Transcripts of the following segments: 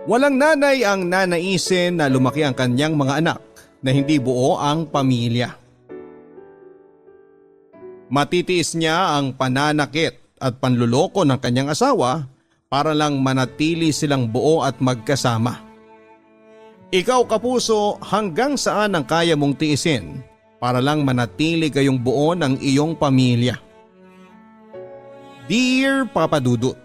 Walang nanay ang nanaisin na lumaki ang kanyang mga anak na hindi buo ang pamilya. Matitiis niya ang pananakit at panluloko ng kanyang asawa para lang manatili silang buo at magkasama. Ikaw kapuso, hanggang saan ang kaya mong tiisin para lang manatili kayong buo ng iyong pamilya? Dear Papa Dudut,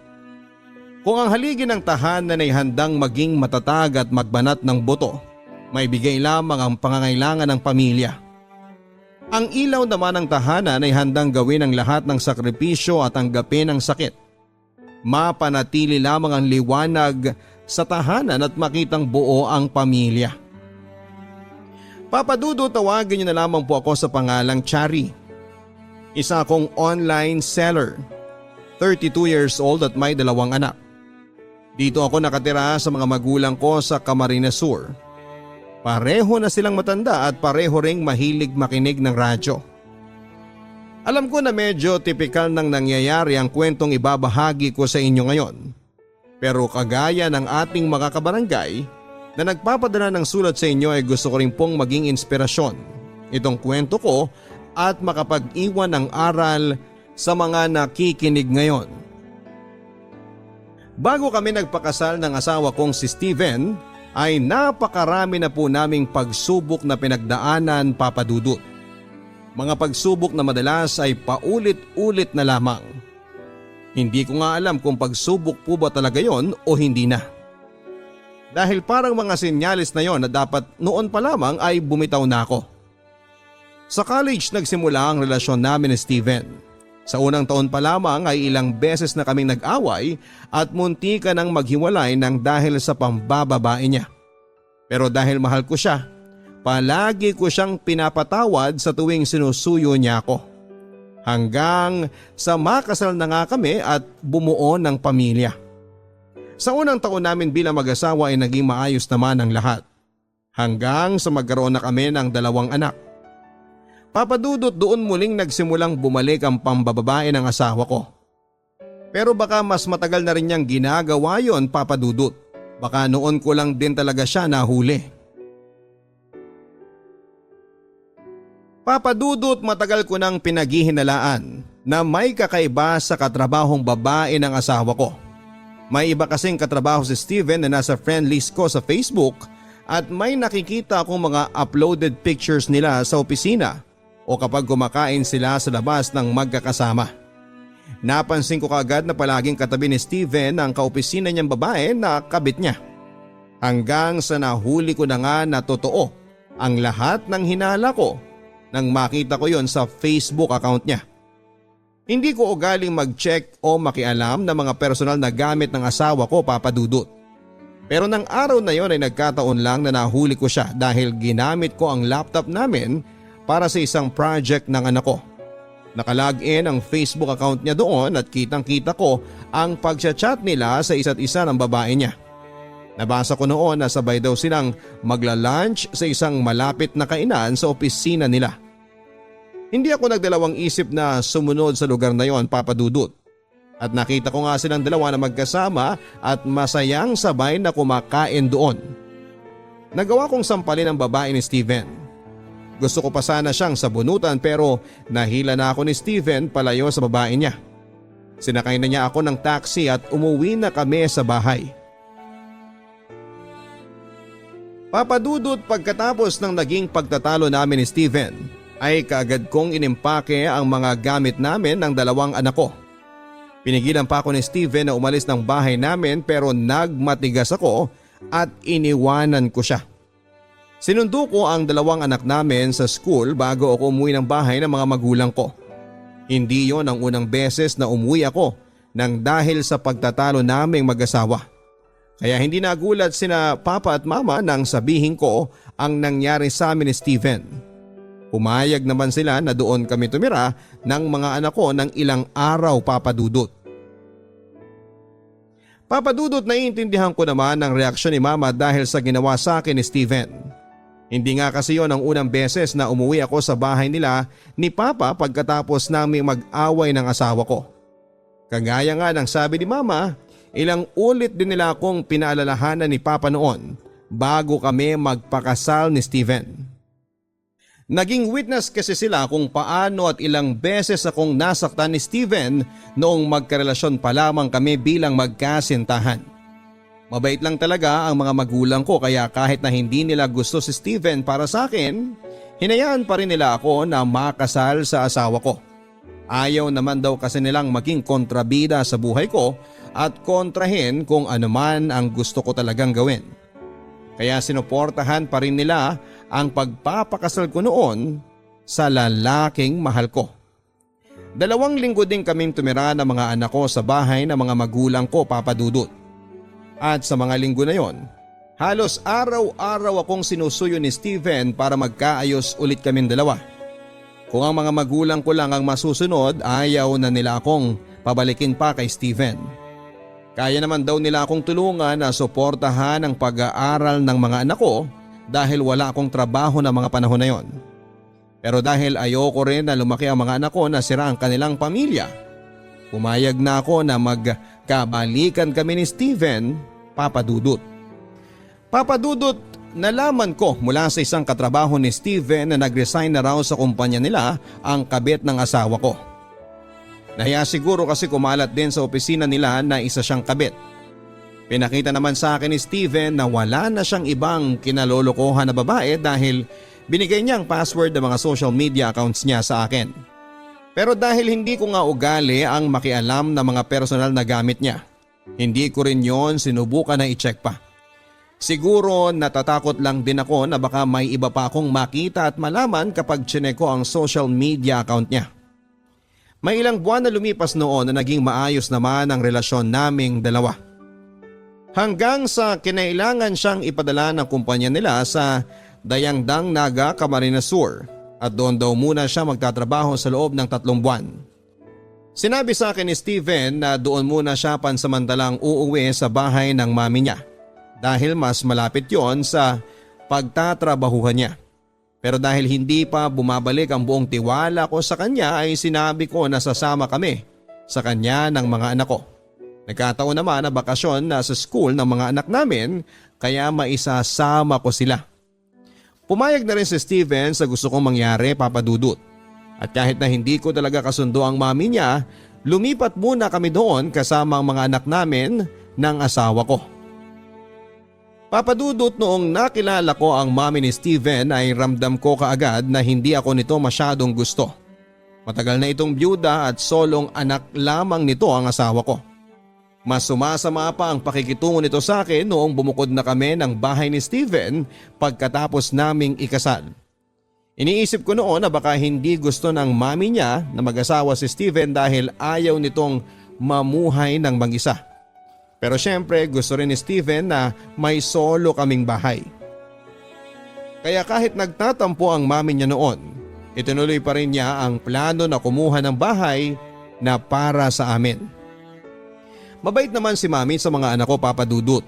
kung ang haligi ng tahanan ay handang maging matatag at magbanat ng buto, may bigay lamang ang pangangailangan ng pamilya. Ang ilaw naman ng tahanan ay handang gawin ang lahat ng sakripisyo at tanggapin ang sakit. Mapanatili lamang ang liwanag sa tahanan at makitang buo ang pamilya. Papa Dudo, tawagin niyo na lamang po ako sa pangalang Chari. Isa akong online seller, 32 years old at may 2 anak. Dito ako nakatira sa mga magulang ko sa Camarines Sur. Pareho na silang matanda at pareho ring mahilig makinig ng radyo. Alam ko na medyo tipikal ng nangyayari ang kwentong ibabahagi ko sa inyo ngayon. Pero kagaya ng ating mga kabarangay na nagpapadala ng sulat sa inyo ay gusto ko rin pong maging inspirasyon itong kwento ko at makapag-iwan ng aral sa mga nakikinig ngayon. Bago kami nagpakasal ng asawa kong si Steven ay napakarami na po naming pagsubok na pinagdaanan, Papa Dudut. Mga pagsubok na madalas ay paulit-ulit na lamang. Hindi ko nga alam kung pagsubok po ba talaga yon o hindi na. Dahil parang mga senyalis na yon na dapat noon pa lamang ay bumitaw na ako. Sa college nagsimula ang relasyon namin ni Steven. Sa unang taon pa lamang ay ilang beses na kaming nag-away at muntika nang maghiwalay ng dahil sa pambababae niya. Pero dahil mahal ko siya, palagi ko siyang pinapatawad sa tuwing sinusuyo niya ako. Hanggang sa makasal na nga kami at bumuo ng pamilya. Sa unang taon namin bilang mag-asawa ay naging maayos naman ang lahat. Hanggang sa magkaroon na kami ng 2 anak. Papa Dudut, doon muling nagsimulang bumalik ang pambababae ng asawa ko. Pero baka mas matagal na rin niyang ginagawa yon, Papa Dudut. Baka noon ko lang din talaga siya nahuli. Papa Dudut, matagal ko nang pinaghihinalaan na may kakaiba sa katrabahong babae ng asawa ko. May iba kasing katrabaho si Steven na nasa friend list ko sa Facebook at may nakikita akong mga uploaded pictures nila sa opisina o kapag kumakain sila sa labas ng magkakasama. Napansin ko kaagad na palaging katabi ni Steven ang kaopisina niyang babae na kabit niya. Hanggang sa nahuli ko na nga na totoo ang lahat ng hinala ko nang makita ko yon sa Facebook account niya. Hindi ko ugaling mag-check o makialam ng mga personal na gamit ng asawa ko, Papa Dudut. Pero nang araw na yon ay nagkataon lang na nahuli ko siya dahil ginamit ko ang laptop namin para sa isang project ng anak ko. Nakalagin ang Facebook account niya doon at kitang-kita ko ang pagchat-chat nila sa isa't isa ng babae niya. Nabasa ko noon na sabay daw silang magla-lunch sa isang malapit na kainan sa opisina nila. Hindi ako nagdalawang isip na sumunod sa lugar na yon, Papa Dudut. At nakita ko nga silang dalawa na magkasama at masayang sabay na kumakain doon. Nagawa kong sampalin ang babae ni Steven. Gusto ko pa sana siyang sabunutan pero nahila na ako ni Steven palayo sa babae niya. Sinakay na niya ako ng taxi at umuwi na kami sa bahay. Papa Dudut, pagkatapos ng naging pagtatalo namin ni Steven ay kaagad kong inimpake ang mga gamit namin ng 2 anak ko. Pinigilan pa ako ni Steven na umalis ng bahay namin pero nagmatigas ako at iniwanan ko siya. Sinundo ko ang 2 anak namin sa school bago ako umuwi ng bahay ng mga magulang ko. Hindi yon ang unang beses na umuwi ako nang dahil sa pagtatalo naming mag-asawa. Kaya hindi nagulat sina Papa at Mama nang sabihin ko ang nangyari sa amin ni Steven. Pumayag naman sila na doon kami tumira ng mga anak ko ng ilang araw, Papa Dudut. Papa Dudut, naiintindihan ko naman ang reaksyon ni Mama dahil sa ginawa sa akin ni Steven. Hindi nga kasi yon ang unang beses na umuwi ako sa bahay nila ni Papa pagkatapos namin mag-away ng asawa ko. Kagaya nga ng sabi ni Mama, Ilang ulit din nila akong pinaalalahanan ni Papa noon bago kami magpakasal ni Steven. Naging witness kasi sila kung paano at ilang beses akong nasaktan ni Steven noong magkarelasyon pa lamang kami bilang magkasintahan. Mabait lang talaga ang mga magulang ko kaya kahit na hindi nila gusto si Steven para sa akin, hinayaan pa rin nila ako na makasal sa asawa ko. Ayaw naman daw kasi nilang maging kontrabida sa buhay ko at kontrahin kung anuman ang gusto ko talagang gawin. Kaya sinuportahan pa rin nila ang pagpapakasal ko noon sa lalaking mahal ko. 2 linggo din kaming tumira ng mga anak ko sa bahay ng mga magulang ko, Papa Dudut. At sa mga linggo na yon, halos araw-araw akong sinusuyo ni Steven para magkaayos ulit kaming dalawa. Kung ang mga magulang ko lang ang masusunod, ayaw na nila akong pabalikin pa kay Steven. Kaya naman daw nila akong tulungan na suportahan ang pag-aaral ng mga anak ko dahil wala akong trabaho na mga panahon na yon. Pero dahil ayoko rin na lumaki ang mga anak ko na sira ang kanilang pamilya, pumayag na ako na magkabalikan kami ni Steven, Papa Dudut. Papa Dudut, nalaman ko mula sa isang katrabaho ni Steven na nag-resign na raw sa kumpanya nila ang kabit ng asawa ko. Nahiya siguro kasi kumalat din sa opisina nila na isa siyang kabit. Pinakita naman sa akin ni Steven na wala na siyang ibang kinalolokohan na babae dahil binigay niya ang password ng mga social media accounts niya sa akin. Pero dahil hindi ko nga ugali ang makialam na mga personal na gamit niya, hindi ko rin yon sinubukan na i-check pa. Siguro natatakot lang din ako na baka may iba pa akong makita at malaman kapag chinek ko ang social media account niya. May ilang buwan na lumipas noon na naging maayos naman ang relasyon naming dalawa. Hanggang sa kinailangan siyang ipadala ng kumpanya nila sa Dayangdang Naga, Camarines Sur at doon daw muna siya magtatrabaho sa loob ng 3 buwan. Sinabi sa akin ni Steven na doon muna siya pansamantalang uuwi sa bahay ng mami niya dahil mas malapit yon sa pagtatrabahuhan niya. Pero dahil hindi pa bumabalik ang buong tiwala ko sa kanya ay sinabi ko na sasama kami sa kanya ng mga anak ko. Nagkataon naman na bakasyon na sa school ng mga anak namin kaya maisasama ko sila. Pumayag na rin si Steven sa gusto kong mangyari, Papa Dudut. At kahit na hindi ko talaga kasundo ang mami niya, lumipat muna kami doon kasama ang mga anak namin ng asawa ko. Papa Dudut, noong nakilala ko ang mami ni Steven ay ramdam ko kaagad na hindi ako nito masyadong gusto. Matagal na itong byuda at solong anak lamang nito ang asawa ko. Mas sumasama pa ang pakikitungo nito sa akin noong bumukod na kami ng bahay ni Steven pagkatapos naming ikasal. Iniisip ko noon na baka hindi gusto ng mami niya na mag-asawa si Steven dahil ayaw nitong mamuhay ng mag-isa. Pero syempre gusto rin ni Steven na may solo kaming bahay. Kaya kahit nagtatampo ang mami niya noon, itinuloy pa rin niya ang plano na kumuha ng bahay na para sa amin. Mabait naman si mami sa mga anak ko, Papa Dudut.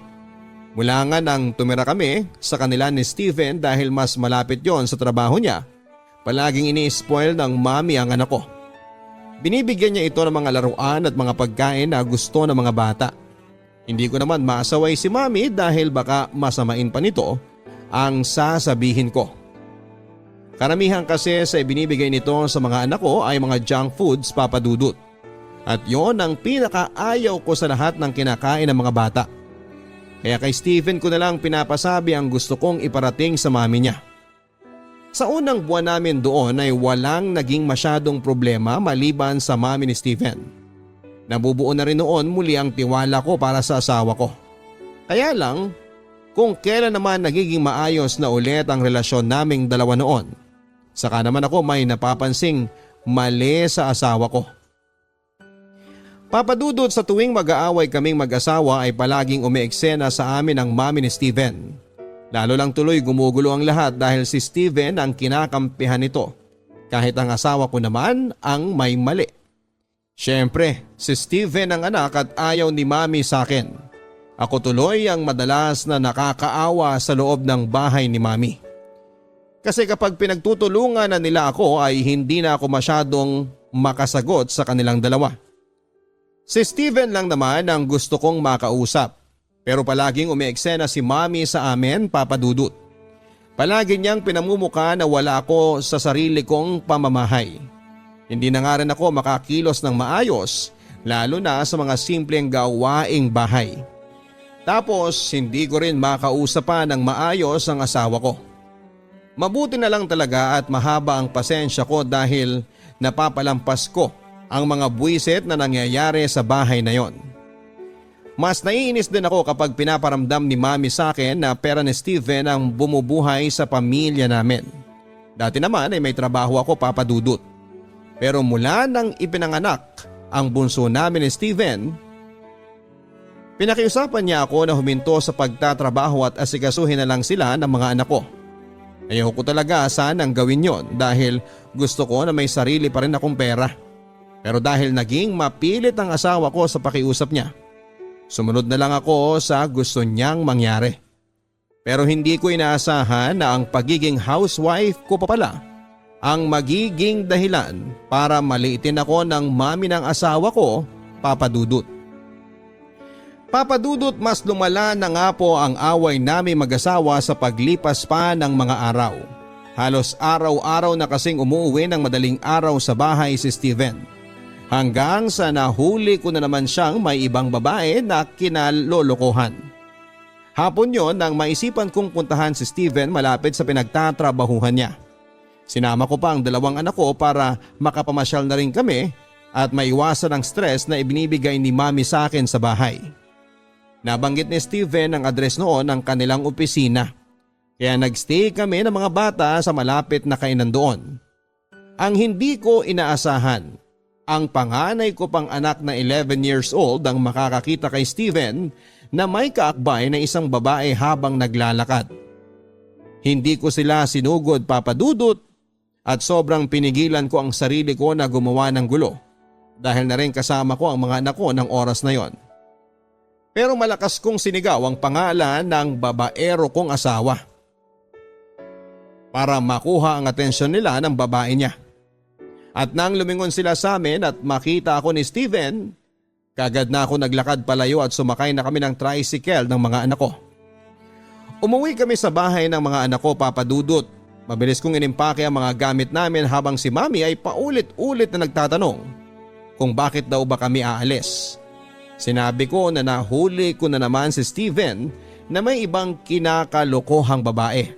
Mula nga nang tumira kami sa kanila ni Steven dahil mas malapit yon sa trabaho niya, palaging ini-spoil ng mami ang anak ko. Binibigyan niya ito ng mga laruan at mga pagkain na gusto ng mga bata. Hindi ko naman maasaway si mami dahil baka masamain pa nito ang sasabihin ko. Karamihan kasi sa ibinibigay nito sa mga anak ko ay mga junk foods, Papa Dudut. At yon ang pinakaayaw ko sa lahat ng kinakain ng mga bata. Kaya kay Steven ko na lang pinapasabi ang gusto kong iparating sa mami niya. Sa unang buwan namin doon ay walang naging masyadong problema maliban sa mami ni Steven. Nabubuo na rin noon muli ang tiwala ko para sa asawa ko. Kaya lang, kung kailan naman nagiging maayos na ulit ang relasyon naming dalawa noon, saka naman ako may napapansing mali sa asawa ko. Papa Dudut, sa tuwing mag-aaway kaming mag-asawa ay palaging umeeksena sa amin ang mami ni Steven. Lalo lang tuloy gumugulo ang lahat dahil si Steven ang kinakampihan nito, kahit ang asawa ko naman ang may mali. Siyempre, si Steven ang anak at ayaw ni mami sa akin. Ako tuloy ang madalas na nakakaawa sa loob ng bahay ni mami. Kasi kapag pinagtutulungan na nila ako ay hindi na ako masyadong makasagot sa kanilang dalawa. Si Steven lang naman ang gusto kong makausap, pero palaging umeeksena si Mami sa amin, Papa Dudut. Palagi niyang pinamumuka na wala ako sa sarili kong pamamahay. Hindi na nga rin ako makakilos ng maayos, lalo na sa mga simpleng gawaing bahay. Tapos hindi ko rin makausap pa ng maayos ang asawa ko. Mabuti na lang talaga at mahaba ang pasensya ko dahil napapalampas ko ang mga buwisit na nangyayari sa bahay na yon. Mas naiinis din ako kapag pinaparamdam ni Mami sa akin na pera ni Steven ang bumubuhay sa pamilya namin. Dati naman ay may trabaho ako, Papa Dudut. Pero mula nang ipinanganak ang bunso namin ni Steven, pinakiusapan niya ako na huminto sa pagtatrabaho at asikasuhin na lang sila ng mga anak ko. Ayaw ko talaga sanang gawin yon dahil gusto ko na may sarili pa rin akong pera. Pero dahil naging mapilit ang asawa ko sa pakiusap niya, sumunod na lang ako sa gusto niyang mangyari. Pero hindi ko inaasahan na ang pagiging housewife ko pa pala ang magiging dahilan para maliitin ako ng mami ng asawa ko, Papa Dudut. Papa Dudut, mas lumala na nga po ang away namin mag-asawa sa paglipas pa ng mga araw. Halos araw-araw na kasing umuuwi ng madaling araw sa bahay si Steven. Hanggang sa nahuli ko na naman siyang may ibang babae na kinalolokohan. Hapon yon nang maisipan kong puntahan si Steven malapit sa pinagtatrabahuhan niya. Sinama ko pa ang dalawang anak ko para makapamasyal na rin kami at maiwasan ang stress na ibinibigay ni Mami sa akin sa bahay. Nabanggit ni Steven ang address noon ng kanilang opisina. Kaya nagstay kami ng mga bata sa malapit na kainan doon. Ang hindi ko inaasahan, ang panganay ko pang anak na 11 years old ang makakakita kay Steven na may kaakbay na isang babae habang naglalakad. Hindi ko sila sinugod, Papa Dudut, at sobrang pinigilan ko ang sarili ko na gumawa ng gulo dahil na rin kasama ko ang mga anak ko ng oras na yon. Pero malakas kong sinigaw ang pangalan ng babaero kong asawa para makuha ang atensyon nila ng babae niya. At nang lumingon sila sa amin at makita ako ni Steven, kagad na ako naglakad palayo at sumakay na kami ng tricycle ng mga anak ko. Umuwi kami sa bahay ng mga anak ko, Papa Dudut. Mabilis kong inimpake ang mga gamit namin habang si Mami ay paulit-ulit na nagtatanong kung bakit daw ba kami aalis. Sinabi ko na nahuli ko na naman si Steven na may ibang kinakalokohang babae.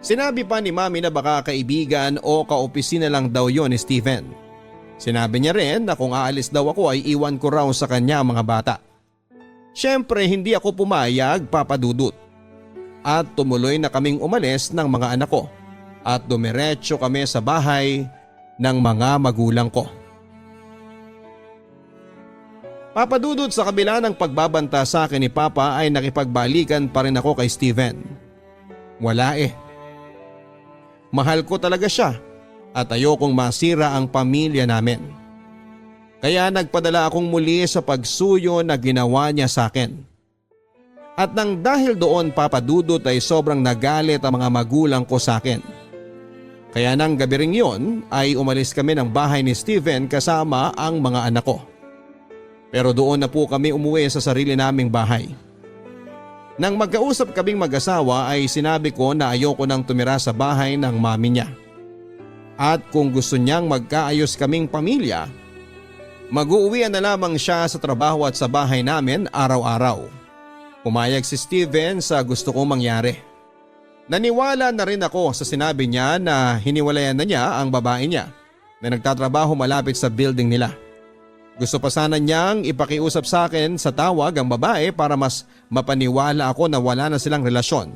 Sinabi pa ni Mami na baka kaibigan o kaopisina lang daw yon ni Steven. Sinabi niya rin na kung aalis daw ako ay iwan ko raw sa kanya ang mga bata. Siyempre hindi ako pumayag, Papa Dudut. At tumuloy na kaming umalis ng mga anak ko at dumiretso kami sa bahay ng mga magulang ko. Papa Dudut, sa kabila ng pagbabanta sa akin ni Papa ay nakipagbalikan pa rin ako kay Steven. Wala Mahal ko talaga siya at ayokong masira ang pamilya namin. Kaya nagpadala akong muli sa pagsuyo na ginawa niya sa akin. At nang dahil doon, Papa Dudut, ay sobrang nagalit ang mga magulang ko sa akin. Kaya nang gabi ring yun ay umalis kami ng bahay ni Steven kasama ang mga anak ko. Pero doon na po kami umuwi sa sarili naming bahay. Nang magkausap kaming mag-asawa ay sinabi ko na ayoko nang tumira sa bahay ng mami niya. At kung gusto niyang magkaayos kaming pamilya, mag-uuwian na lamang siya sa trabaho at sa bahay namin araw-araw. Pumayag si Steven sa gusto kong mangyari. Naniwala na rin ako sa sinabi niya na hiniwalayan na niya ang babae niya na nagtatrabaho malapit sa building nila. Gusto pa sana niyang ipakiusap sa akin sa tawag ang babae para mas mapaniwala ako na wala na silang relasyon.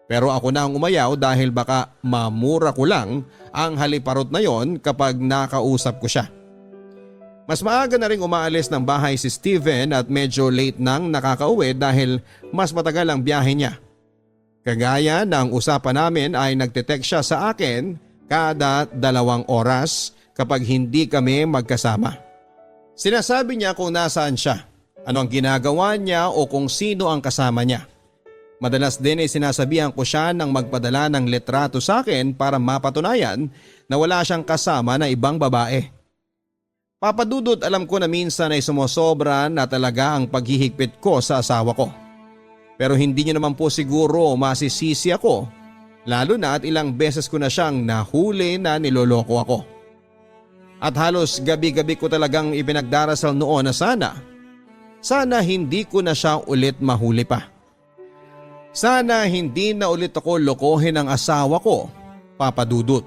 Pero ako na ang umayaw dahil baka mamura ko lang ang haliparot na yon kapag nakausap ko siya. Mas maaga na rin umaalis ng bahay si Steven at medyo late nang nakakauwi dahil mas matagal ang biyahe niya. Kagaya ng usapan namin ay nagte-text siya sa akin kada 2 oras kapag hindi kami magkasama. Sinasabi niya kung nasaan siya, ano ang ginagawa niya o kung sino ang kasama niya. Madalas din ay sinasabihan ko siya ng magpadala ng litrato sa akin para mapatunayan na wala siyang kasama na ibang babae. Papa Dudut, alam ko na minsan ay sumosobra na talaga ang paghihigpit ko sa asawa ko. Pero hindi niyo naman po siguro masisisi ako, lalo na at ilang beses ko na siyang nahuli na niloloko ako. At halos gabi-gabi ko talagang ipinagdarasal noon na sana hindi ko na siya ulit mahuli pa. Sana hindi na ulit ako lokohin ng asawa ko, Papa Dudut.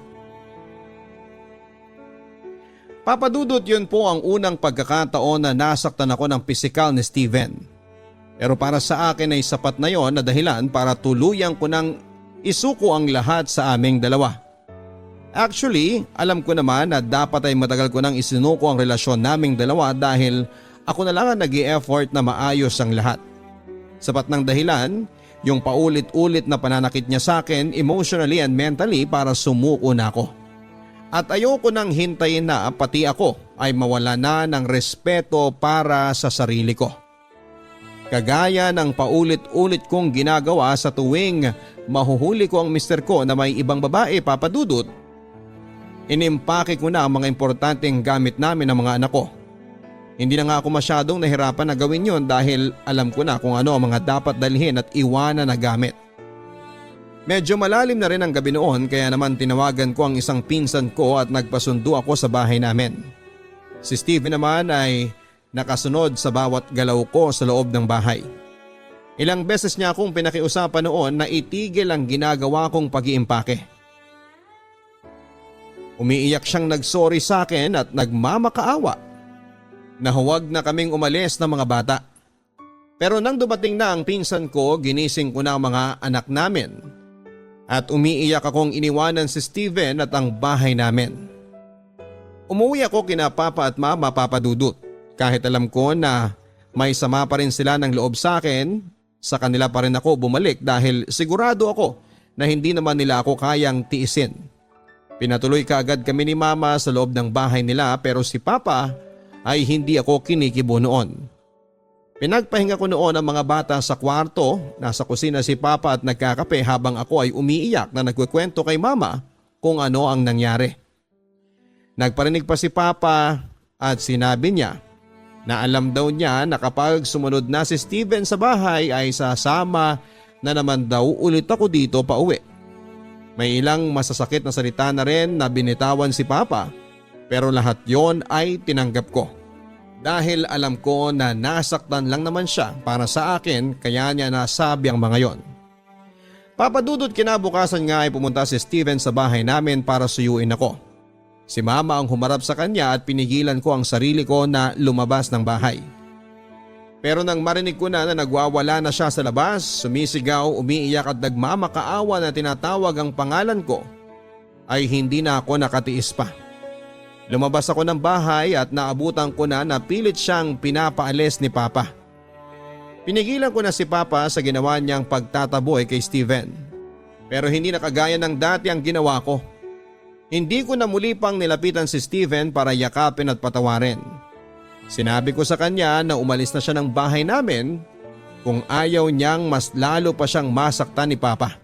Papa Dudut, yun po ang unang pagkakataon na nasaktan ako ng pisikal ni Steven. Pero para sa akin ay sapat na yon na dahilan para tuluyang ko nang isuko ang lahat sa aming dalawa. Actually, alam ko naman na dapat ay matagal ko nang isinuko ang relasyon naming dalawa dahil ako na lang ang nag-i-effort na maayos ang lahat. Sapat ng dahilan, yung paulit-ulit na pananakit niya sa akin emotionally and mentally para sumuko na ako. At ayoko nang hintayin na pati ako ay mawala na ng respeto para sa sarili ko. Kagaya ng paulit-ulit kong ginagawa sa tuwing mahuhuli ko ang mister ko na may ibang babae, Papa Dudut, inimpake ko na ang mga importanteng gamit namin ng mga anak ko. Hindi na nga ako masyadong nahirapan na gawin yon dahil alam ko na kung ano ang mga dapat dalhin at iwanan na gamit. Medyo malalim na rin ang gabi noon kaya naman tinawagan ko ang isang pinsan ko at nagpasundo ako sa bahay namin. Si Steven naman ay nakasunod sa bawat galaw ko sa loob ng bahay. Ilang beses niya akong pinakiusapan noon na itigil ang ginagawa kong pag-iimpake. Umiiyak siyang nagsorry sa akin at nagmamakaawa na huwag na kaming umalis ng mga bata. Pero nang dumating na ang pinsan ko, ginising ko na ang mga anak namin. At umiiyak akong iniwanan si Steven at ang bahay namin. Umuwi ako kina Papa at Mama, Papa Dudut. Kahit alam ko na may sama pa rin sila ng loob sa akin, sa kanila pa rin ako bumalik dahil sigurado ako na hindi naman nila ako kayang tiisin. Pinatuloy kaagad kami ni Mama sa loob ng bahay nila pero si Papa ay hindi ako kinikibo noon. Pinagpahinga ko noon ang mga bata sa kwarto, nasa kusina si Papa at nagkakape habang ako ay umiiyak na nagkukwento kay Mama kung ano ang nangyari. Nagparinig pa si Papa at sinabi niya na alam daw niya na kapag sumunod na si Steven sa bahay ay sasama na naman daw ulit ako dito pa uwi. May ilang masasakit na salita na rin na binitawan si Papa pero lahat yon ay tinanggap ko. Dahil alam ko na nasaktan lang naman siya para sa akin kaya niya nasabi ang mga yon. Papa Dudut, kinabukasan nga ay pumunta si Steven sa bahay namin para suyuin ako. Si Mama ang humarap sa kanya at pinigilan ko ang sarili ko na lumabas ng bahay. Pero nang marinig ko na nagwawala na siya sa labas, sumisigaw, umiiyak at nagmamakaawa na tinatawag ang pangalan ko, ay hindi na ako nakatiis pa. Lumabas ako ng bahay at naabutan ko na pilit siyang pinapaalis ni Papa. Pinigilan ko na si Papa sa ginawa niyang pagtataboy kay Steven. Pero hindi na kagaya ng dati ang ginawa ko. Hindi ko na muli pang nilapitan si Steven para yakapin at patawarin. Sinabi ko sa kanya na umalis na siya ng bahay namin kung ayaw niyang mas lalo pa siyang masaktan ni Papa.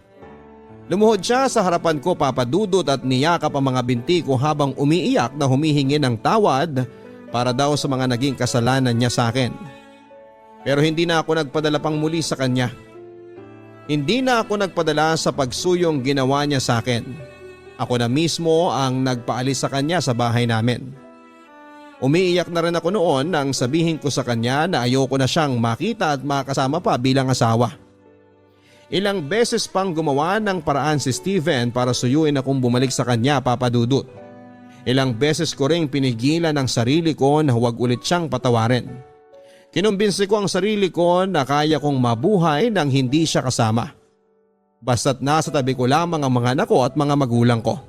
Lumuhod siya sa harapan ko, Papa Dudut, at niyakap ang mga binti ko habang umiiyak na humihingi ng tawad para daw sa mga naging kasalanan niya sa akin. Pero hindi na ako nagpadala pang muli sa kanya. Hindi na ako nagpadala sa pagsuyong ginawa niya sa akin. Ako na mismo ang nagpaalis sa kanya sa bahay namin. Umiiyak na rin ako noon nang sabihin ko sa kanya na ayoko na siyang makita at makasama pa bilang asawa. Ilang beses pang gumawa ng paraan si Steven para suyuin akong bumalik sa kanya, Papa Dudut. Ilang beses ko ring pinigilan ang sarili ko na huwag ulit siyang patawarin. Kinumbinsi ko ang sarili ko na kaya kong mabuhay nang hindi siya kasama. Basta't nasa tabi ko lamang ang mga anak ko at mga magulang ko.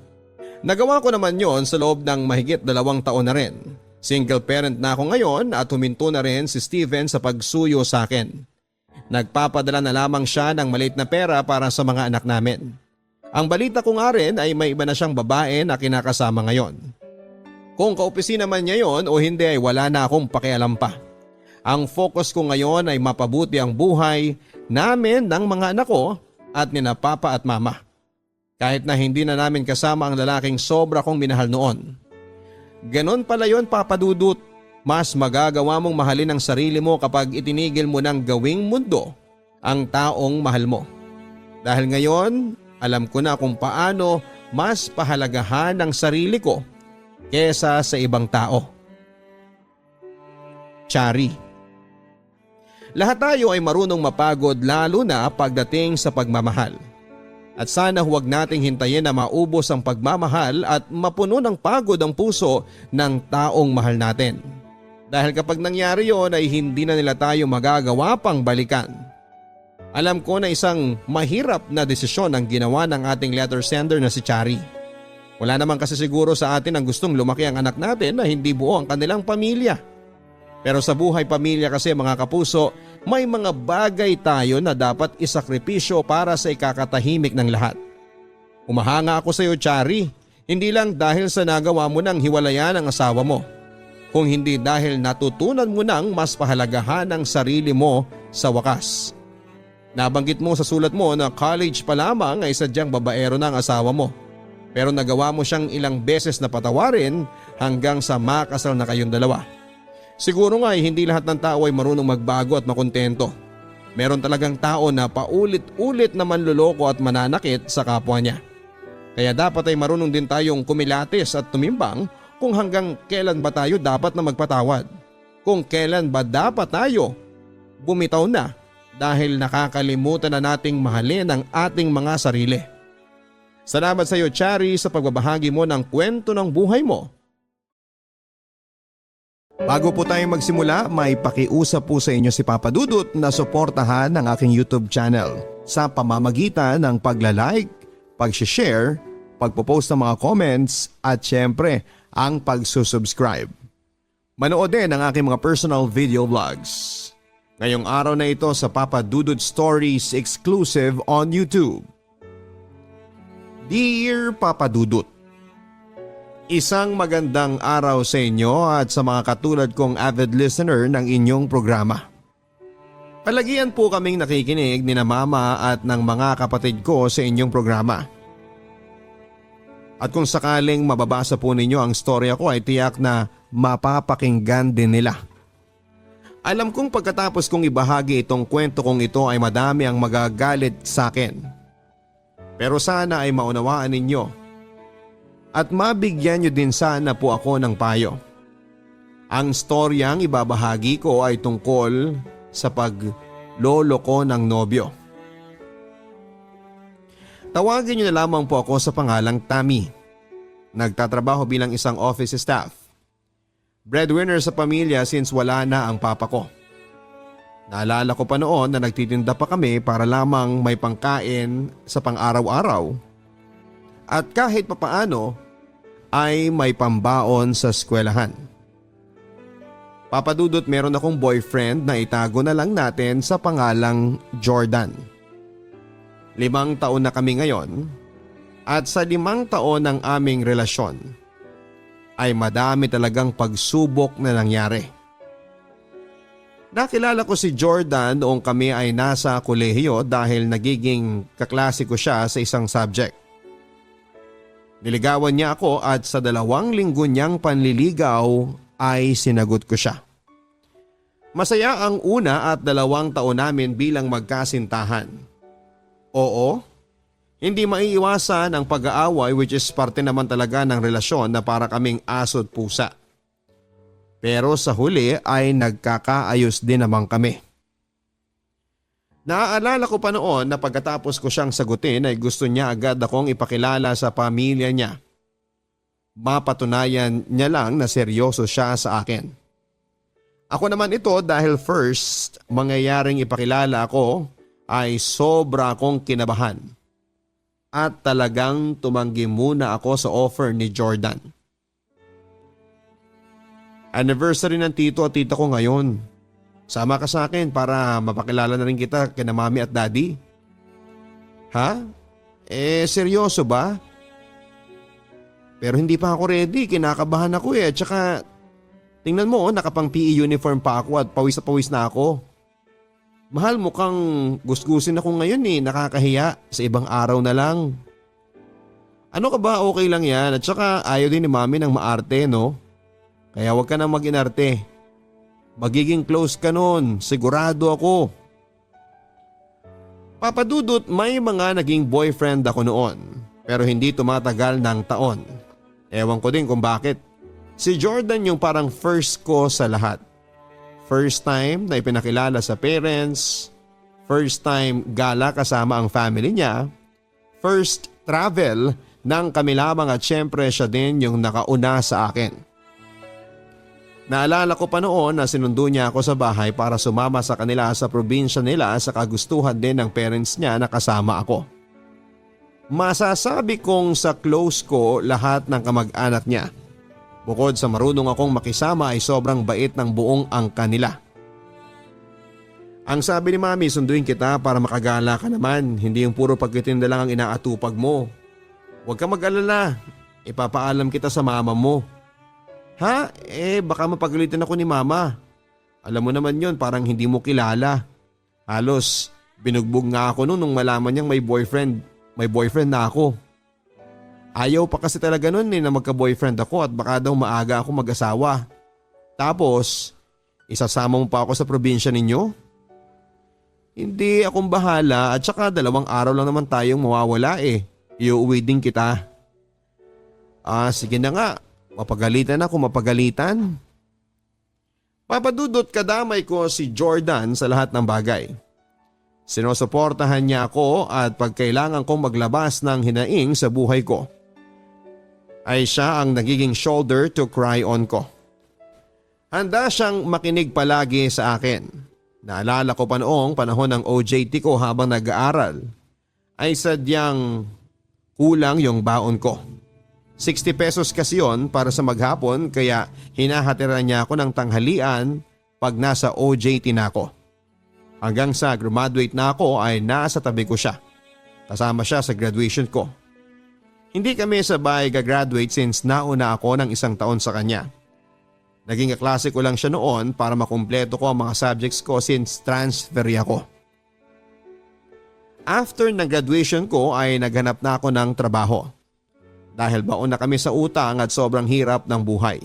Nagawa ko naman yon sa loob ng mahigit 2 taon na rin. Single parent na ako ngayon at huminto na rin si Steven sa pagsuyo sa akin. Nagpapadala na lamang siya ng maliit na pera para sa mga anak namin. Ang balita ko nga rin ay may iba na siyang babae na kinakasama ngayon. Kung kaopisina man niya yon o hindi ay wala na akong pakialam pa. Ang focus ko ngayon ay mapabuti ang buhay namin ng mga anak ko at nina Papa at Mama. Kahit na hindi na namin kasama ang lalaking sobra kong minahal noon. Ganon pala yon, Papa Dudut. Mas magagawa mong mahalin ang sarili mo kapag itinigil mo ng gawing mundo ang taong mahal mo. Dahil ngayon, alam ko na kung paano mas pahalagahan ang sarili ko kesa sa ibang tao. Chari. Lahat tayo ay marunong mapagod lalo na pagdating sa pagmamahal. At sana huwag nating hintayin na maubos ang pagmamahal at mapuno ng pagod ang puso ng taong mahal natin. Dahil kapag nangyari yon ay hindi na nila tayo magagawa pang balikan. Alam ko na isang mahirap na desisyon ang ginawa ng ating letter sender na si Chari. Wala naman kasi siguro sa atin ang gustong lumaki ang anak natin na hindi buo ang kanilang pamilya. Pero sa buhay pamilya kasi mga kapuso, may mga bagay tayo na dapat isakripisyo para sa ikakatahimik ng lahat. Umahanga ako sa iyo, Chari, hindi lang dahil sa nagawa mo nang hiwalayan ang asawa mo, kung hindi dahil natutunan mo nang mas pahalagahan ang sarili mo sa wakas. Nabanggit mo sa sulat mo na college pa lamang ay sadyang babaero na ang asawa mo, pero nagawa mo siyang ilang beses na patawarin hanggang sa makasal na kayong dalawa. Siguro nga ay hindi lahat ng tao ay marunong magbago at makontento. Meron talagang tao na paulit-ulit na manloloko at mananakit sa kapwa niya. Kaya dapat ay marunong din tayong kumilatis at tumimbang kung hanggang kailan ba tayo dapat na magpatawad. Kung kailan ba dapat tayo bumitaw na dahil nakakalimutan na nating mahalin ang ating mga sarili. Salamat sa iyo, Chari, sa pagbabahagi mo ng kwento ng buhay mo. Bago po tayo magsimula, may pakiusap po sa inyo si Papa Dudut na suportahan ang aking YouTube channel sa pamamagitan ng pagla-like, pag-share, pagpo-post ng mga comments at syempre ang pagsusubscribe. Manood din ang aking mga personal video vlogs. Ngayong araw na ito sa Papa Dudut Stories exclusive on YouTube. Dear Papa Dudut, isang magandang araw sa inyo at sa mga katulad kong avid listener ng inyong programa. Palagian po kaming nakikinig ni na Mama at ng mga kapatid ko sa inyong programa. At kung sakaling mababasa po ninyo ang storya ko ay tiyak na mapapakinggan din nila. Alam kong pagkatapos kong ibahagi itong kwento kong ito ay madami ang magagalit sa akin. Pero sana ay maunawaan ninyo. At mabigyan nyo din sana po ako ng payo. Ang storyang ibabahagi ko ay tungkol sa paglolo ko ng nobyo. Tawagin nyo na lamang po ako sa pangalang Tammy. Nagtatrabaho bilang isang office staff. Breadwinner sa pamilya since wala na ang papa ko. Naalala ko pa noon na nagtitinda pa kami para lamang may pangkain sa pang-araw-araw. At kahit papaano ay may pambaon sa eskwelahan. Papa Dudut, meron akong boyfriend na itago na lang natin sa pangalang Jordan. 5 taon na kami ngayon at sa 5 taon ng aming relasyon ay madami talagang pagsubok na nangyari. Nakilala ko si Jordan noong kami ay nasa kolehiyo dahil nagiging kaklase ko siya sa isang subject. Niligawan niya ako at sa 2 linggo niyang panliligaw ay sinagot ko siya. Masaya ang una at 2 taon namin bilang magkasintahan. Oo, hindi maiiwasan ang pag-aaway which is parte naman talaga ng relasyon na para kaming aso't pusa. Pero sa huli ay nagkakaayos din naman kami. Naaalala ko pa noon na pagkatapos ko siyang sagutin ay gusto niya agad akong ipakilala sa pamilya niya. Mapatunayan niya lang na seryoso siya sa akin. Ako naman ito dahil first mangyayaring ipakilala ako ay sobra akong kinabahan. At talagang tumanggi muna ako sa offer ni Jordan. Anniversary ng tito at tita ko ngayon. Sama ka sa akin para mapakilala na rin kita kina mami at daddy. Ha? Seryoso ba? Pero hindi pa ako ready, kinakabahan ako eh. Tsaka tingnan mo, nakapang PE uniform pa ako at pawis na pawis na ako. Mahal, mukhang gusgusin ako ngayon eh, nakakahiya, sa ibang araw na lang. Ano ka ba, okay lang yan at tsaka ayaw din ni mami ng maarte no? Kaya huwag ka na mag-inarte. Magiging close ka nun, sigurado ako. Papadudot, may mga naging boyfriend ako noon pero hindi tumatagal ng taon. Ewan ko din kung bakit. Si Jordan yung parang first ko sa lahat. First time na ipinakilala sa parents, first time gala kasama ang family niya, first travel ng kami lamang at syempre siya din yung nakauna sa akin. Naalala ko pa noon na sinundo niya ako sa bahay para sumama sa kanila sa probinsya nila sa kagustuhan din ng parents niya na kasama ako. Masasabi kong sa close ko lahat ng kamag-anak niya. Bukod sa marunong akong makisama ay sobrang bait ng buong angka nila. Ang sabi ni Mami, sunduin kita para makagala ka naman, hindi yung puro pagtitinda lang ang inaatupag mo. Huwag ka mag-alala, ipapaalam kita sa mama mo. Ha? Baka mapagalitan ako ni Mama. Alam mo naman yon, parang hindi mo kilala. Halos binugbog nga ako nung malaman niyang may boyfriend na ako. Ayaw pa kasi talaga nun na magka-boyfriend ako at baka daw maaga ako mag-asawa. Tapos, isasama mo pa ako sa probinsya ninyo? Hindi akong bahala at saka 2 araw lang naman tayong mawawala Iuwi din kita. Sige na nga. Mapagalitan ako, mapagalitan. Papadudot, kadamay ko si Jordan sa lahat ng bagay. Sinusuportahan niya ako at pag kailangan kong maglabas ng hinaing sa buhay ko, ay siya ang nagiging shoulder to cry on ko. Handa siyang makinig palagi sa akin. Naalala ko pa noong panahon ng OJT ko habang nag-aaral, ay sadyang kulang yung baon ko. 60 pesos kasi yon para sa maghapon kaya hinahatiran niya ako ng tanghalian pag nasa OJT na ako. Hanggang sa graduate na ako ay nasa tabi ko siya. Kasama siya sa graduation ko. Hindi kami sabay gagraduate since nauna ako ng 1 taon sa kanya. Naging kaklase ko lang siya noon para makumpleto ko ang mga subjects ko since transfer ako. After ng graduation ko ay naghanap na ako ng trabaho. Dahil baon na kami sa utang at sobrang hirap ng buhay.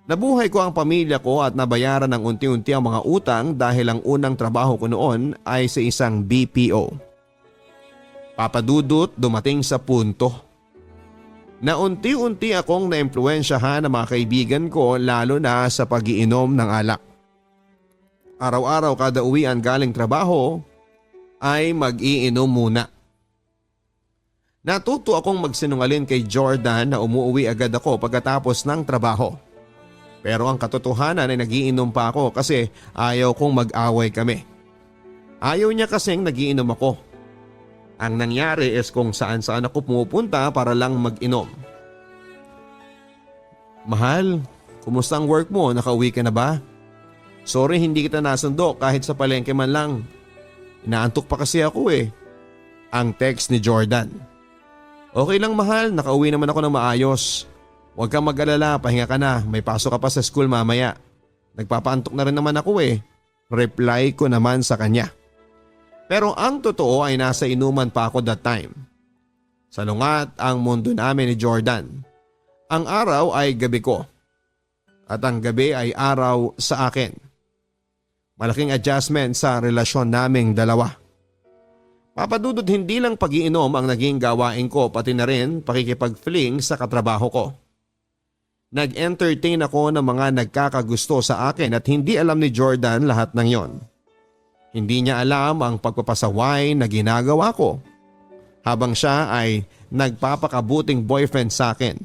Nabuhay ko ang pamilya ko at nabayaran ng unti-unti ang mga utang dahil ang unang trabaho ko noon ay sa isang BPO. Papadudot, dumating sa punto na unti-unti akong naimpluwensyahan ng mga kaibigan ko lalo na sa pag-iinom ng alak. Araw-araw kada uwian galing trabaho ay mag-iinom muna. Natuto akong magsinungaling kay Jordan na umuwi agad ako pagkatapos ng trabaho. Pero ang katotohanan ay nagiinom pa ako kasi ayaw kong mag-away kami. Ayaw niya kasing nagiinom ako. Ang nangyari is kung saan-saan ako pumupunta para lang mag-inom. Mahal, kumusta ang work mo? Nakauwi ka na ba? Sorry hindi kita nasundo kahit sa palengke man lang. Inaantok pa kasi ako Ang text ni Jordan. Okay lang mahal, nakauwi naman ako ng maayos. Huwag kang mag-alala, pahinga ka na, may pasok ka pa sa school mamaya. Nagpapaantok na rin naman ako Reply ko naman sa kanya. Pero ang totoo ay nasa inuman pa ako that time. Salungat ang mundo namin ni Jordan. Ang araw ay gabi ko. At ang gabi ay araw sa akin. Malaking adjustment sa relasyon naming dalawa. Papadudod, hindi lang pag-iinom ang naging gawain ko pati na rin pakikipag-fling sa katrabaho ko. Nag-entertain ako ng mga nagkakagusto sa akin at hindi alam ni Jordan lahat ng yon. Hindi niya alam ang pagpapasaway na ginagawa ko habang siya ay nagpapakabuting boyfriend sa akin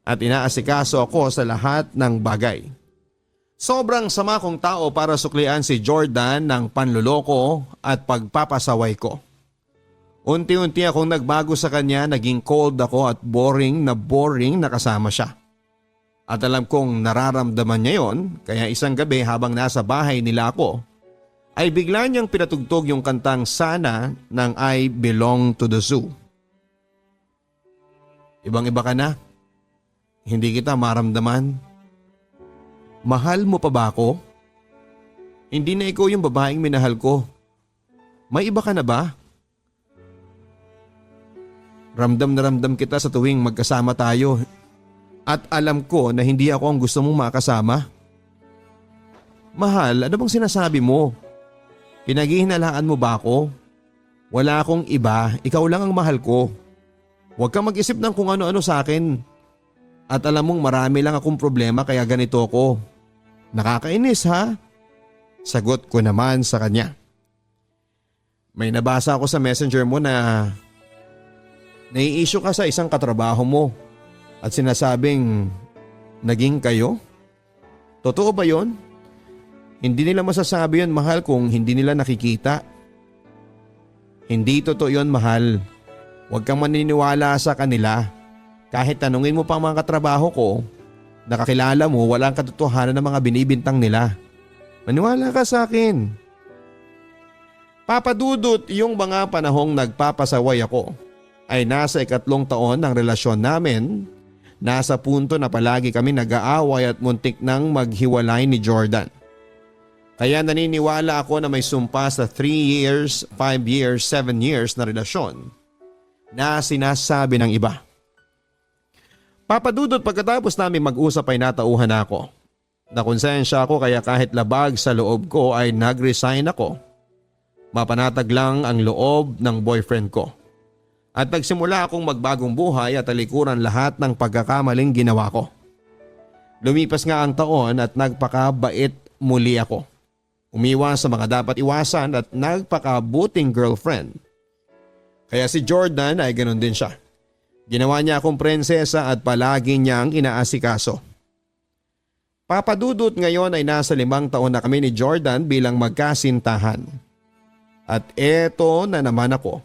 at inaasikaso ako sa lahat ng bagay. Sobrang sama kong tao para suklian si Jordan ng panluloko at pagpapasaway ko. Unti-unti akong nagbago sa kanya, naging cold ako at boring na kasama siya. At alam kong nararamdaman niya yon, kaya isang gabi habang nasa bahay nila ako, ay bigla niyang pinatugtog yung kantang Sana ng I Belong to the Zoo. Ibang-iba ka na. Hindi kita maramdaman. Mahal mo pa ba ako? Hindi na ikaw yung babaeng minahal ko. May iba ka na ba? Ramdam na ramdam kita sa tuwing magkasama tayo. At alam ko na hindi ako ang gusto mong makasama. Mahal, ano bang sinasabi mo? Pinaghihinalaan mo ba ako? Wala akong iba, ikaw lang ang mahal ko. Huwag kang mag-isip ng kung ano-ano sa akin. At alam mong marami lang akong problema kaya ganito ko. Nakakainis ha? Sagot ko naman sa kanya. May nabasa ako sa messenger mo na nai-issue ka sa isang katrabaho mo at sinasabing naging kayo? Totoo ba yon? Hindi nila masasabi yon, mahal, kung hindi nila nakikita. Hindi totoo yon, mahal. Huwag kang maniniwala sa kanila. Kahit tanungin mo pa ang mga katrabaho ko, nakakilala mo, walang katotohanan ng mga binibintang nila. Maniwala ka sa akin. Papadudot, yung mga panahong nagpapasaway ako ay nasa 3 taon ng relasyon namin. Nasa punto na palagi kami nag-aaway at muntik nang maghiwalay ni Jordan. Kaya naniniwala ako na may sumpa sa 3 years, 5 years, 7 years na relasyon na sinasabi ng iba. Papadudot, pagkatapos namin mag-usap ay natauhan ako. Nakonsensya ako kaya kahit labag sa loob ko ay nag-resign ako. Mapanatag lang ang loob ng boyfriend ko. At nagsimula akong magbagong buhay at talikuran lahat ng pagkakamaling ginawa ko. Lumipas nga ang taon at nagpakabait muli ako. Umiwas sa mga dapat iwasan at nagpakabuting girlfriend. Kaya si Jordan ay ganoon din siya. Ginawa niya akong prinsesa at palagi niyang inaasikaso. Papadudot, ngayon ay nasa 5 taon na kami ni Jordan bilang magkasintahan. At eto na naman ako.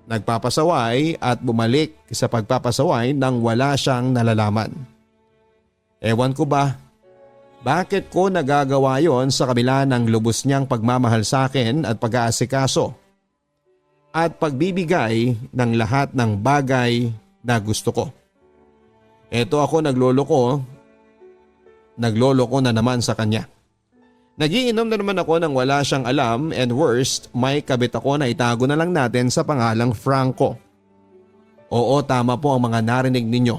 Nagpapasaway at bumalik sa pagpapasaway nang wala siyang nalalaman. Ewan ko ba? Bakit ko nagagawa yon sa kabila ng lubos niyang pagmamahal sa akin at pag-aasikaso at pagbibigay ng lahat ng bagay na gusto ko. Eto ako nagloloko na naman sa kanya. Nagiinom na naman ako nang wala siyang alam, and worst, may kabit ako na itago na lang natin sa pangalang Franco. Oo, tama po ang mga narinig ninyo.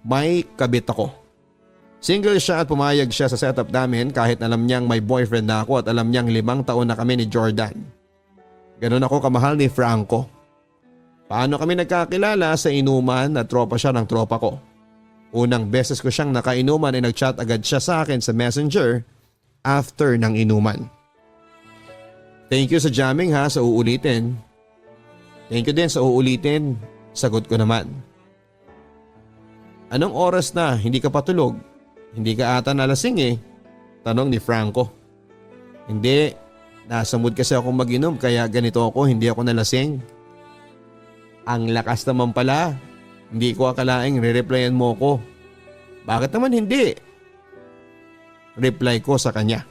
May kabit ako. Single siya at pumayag siya sa setup namin kahit alam niyang may boyfriend na ako at alam niyang 5 taon na kami ni Jordan. Ganon ako kamahal ni Franco. Paano kami nagkakilala? Sa inuman at tropa siya ng tropa ko. Unang beses ko siyang nakainuman ay nagchat agad siya sa akin sa messenger after ng inuman. Thank you sa jamming ha, sa uulitin. Thank you din sa uulitin, sagot ko naman. Anong oras na? Hindi ka patulog? Hindi ka ata nalasing eh, tanong ni Franco. Hindi, nasa mood kasi akong mag-inom kaya ganito ako, hindi ako nalasing. Ang lakas naman pala, hindi ko akalaing re-replyan mo ko. Bakit naman hindi? Reply ko sa kanya.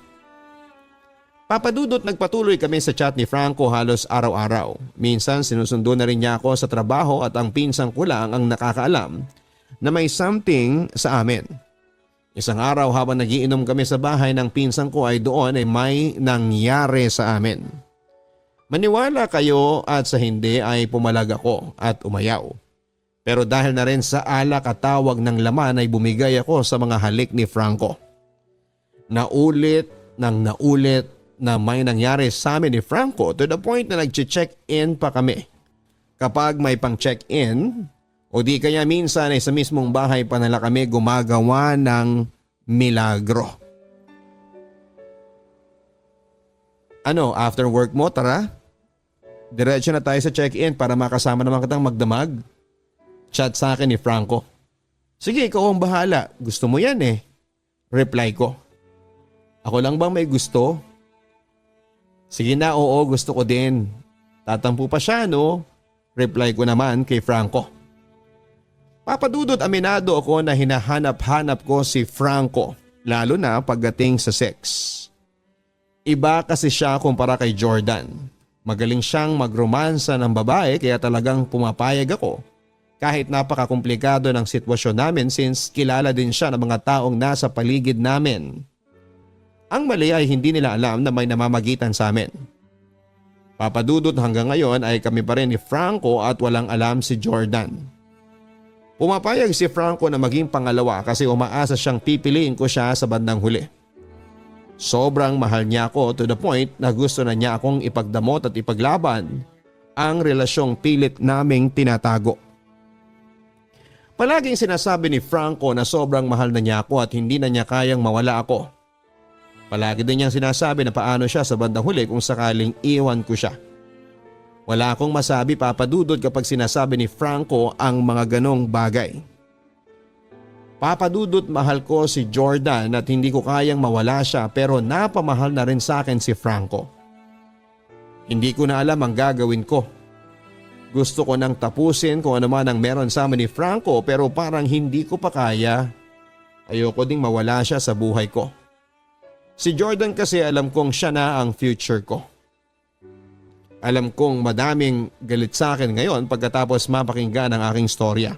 Papadudot, nagpatuloy kami sa chat ni Franco halos araw-araw. Minsan sinusundo na rin niya ako sa trabaho at ang pinsan ko lang ang nakakaalam na may something sa amin. Isang araw habang nagiinom kami sa bahay ng pinsan ko ay doon ay may nangyari sa amin. Maniwala kayo at sa hindi ay pumalag ako at umayaw. Pero dahil na rin sa alak at tawag ng laman ay bumigay ako sa mga halik ni Franco. Naulit na may nangyari sa amin ni Franco to the point na nag-check-in pa kami. Kapag may pang check-in o di kaya minsan ay sa mismong bahay pa nila kami gumagawa ng milagro. Ano, after work mo, tara? Diretso na tayo sa check-in para makasama naman kitang magdamag. Chat sa akin ni Franco. Sige, ikaw ang bahala. Gusto mo yan eh. Reply ko. Ako lang bang may gusto? Sige na, oo, gusto ko din. Tatampo pa siya, no? Reply ko naman kay Franco. Papadudot, aminado ako na hinahanap-hanap ko si Franco, lalo na pagdating sa sex. Iba kasi siya kumpara kay Jordan. Magaling siyang magromansa ng babae kaya talagang pumapayag ako kahit napakakomplikado ng sitwasyon namin since kilala din siya ng mga taong nasa paligid namin. Ang mali ay hindi nila alam na may namamagitan sa amin. Papadudot, hanggang ngayon ay kami pa rin ni Franco at walang alam si Jordan. Pumapayag si Franco na maging pangalawa kasi umaasa siyang pipiliin ko siya sa bandang huli. Sobrang mahal niya ako to the point na gusto na niya akong ipagdamot at ipaglaban ang relasyong pilit naming tinatago. Palaging sinasabi ni Franco na sobrang mahal na niya ako at hindi na niya kayang mawala ako. Palagi din niyang sinasabi na paano siya sa bandang huli kung sakaling iwan ko siya. Wala akong masabi, Papa Dudut, kapag sinasabi ni Franco ang mga ganong bagay. Papa Dudut, mahal ko si Jordan at hindi ko kayang mawala siya pero napamahal na rin sa akin si Franco. Hindi ko na alam ang gagawin ko. Gusto ko nang tapusin kung ano man ang meron sa amin ni Franco pero parang hindi ko pa kaya. Ayoko ding mawala siya sa buhay ko. Si Jordan kasi alam kong siya na ang future ko. Alam kong madaming galit sa akin ngayon pagkatapos mapakinggan ang aking storya.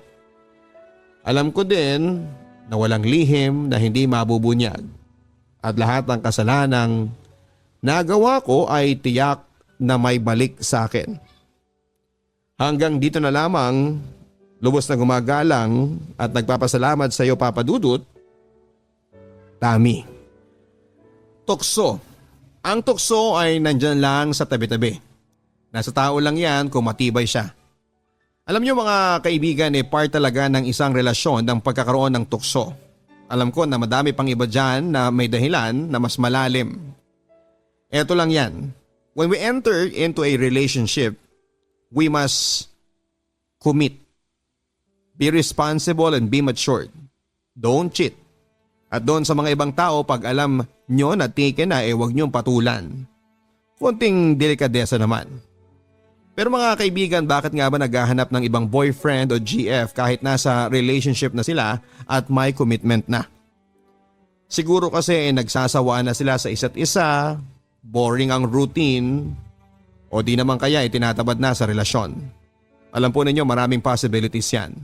Alam ko din na walang lihim na hindi mabubunyag at lahat ng kasalanang nagawa ko ay tiyak na may balik sa akin. Hanggang dito na lamang, lubos na gumagalang at nagpapasalamat sa iyo, Papa Dudut, Tami. Tukso. Ang tukso ay nandyan lang sa tabi-tabi. Nasa tao lang yan kung matibay siya. Alam niyo mga kaibigan, part talaga ng isang relasyon ng pagkakaroon ng tukso. Alam ko na madami pang iba dyan na may dahilan na mas malalim. Eto lang yan. When we enter into a relationship, we must commit. Be responsible and be matured. Don't cheat. At doon sa mga ibang tao, pag alam nyo na taken na, huwag nyong patulan. Konting delikadesa naman. Pero mga kaibigan, bakit nga ba naghahanap ng ibang boyfriend o GF kahit nasa relationship na sila at may commitment na? Siguro kasi nagsasawaan na sila sa isa't isa, boring ang routine, o di naman kaya itinatabad na sa relasyon. Alam po ninyo maraming possibilities yan.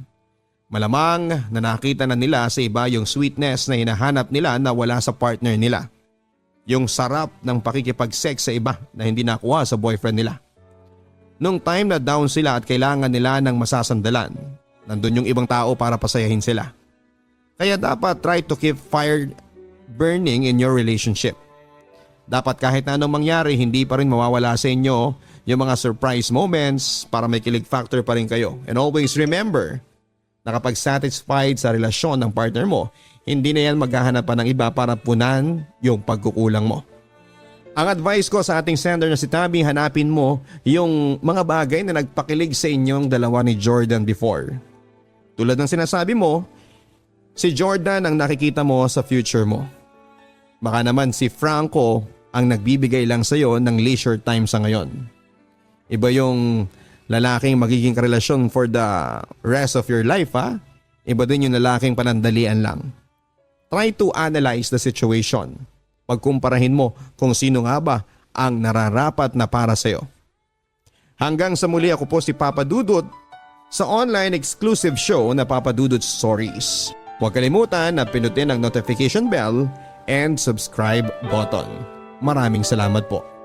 Malamang na nakita na nila sa iba yung sweetness na hinahanap nila na wala sa partner nila. Yung sarap ng pakikipag-sex sa iba na hindi nakuha sa boyfriend nila. Nung time na down sila at kailangan nila ng masasandalan, nandun yung ibang tao para pasayahin sila. Kaya dapat try to keep fire burning in your relationship. Dapat kahit na anong mangyari, hindi pa rin mawawala sa inyo yung mga surprise moments para may kilig factor pa rin kayo. And always remember na kapag satisfied sa relasyon ng partner mo, hindi na yan maghahanap pa ng iba para punan yung pagkukulang mo. Ang advice ko sa ating sender na si Tabi, hanapin mo yung mga bagay na nagpakilig sa inyong dalawa ni Jordan before. Tulad ng sinasabi mo, si Jordan ang nakikita mo sa future mo. Baka naman si Franco ang nagbibigay lang sa iyo ng leisure time sa ngayon. Iba yung lalaking magiging karelasyon for the rest of your life, ha? Iba din yung lalaking panandalian lang. Try to analyze the situation. Pagkumparahin mo kung sino nga ba ang nararapat na para sa iyo. Hanggang sa muli, ako po si Papa Dudut sa online exclusive show na Papa Dudut Stories. Huwag kalimutan na pinutin ang notification bell and subscribe button. Maraming salamat po.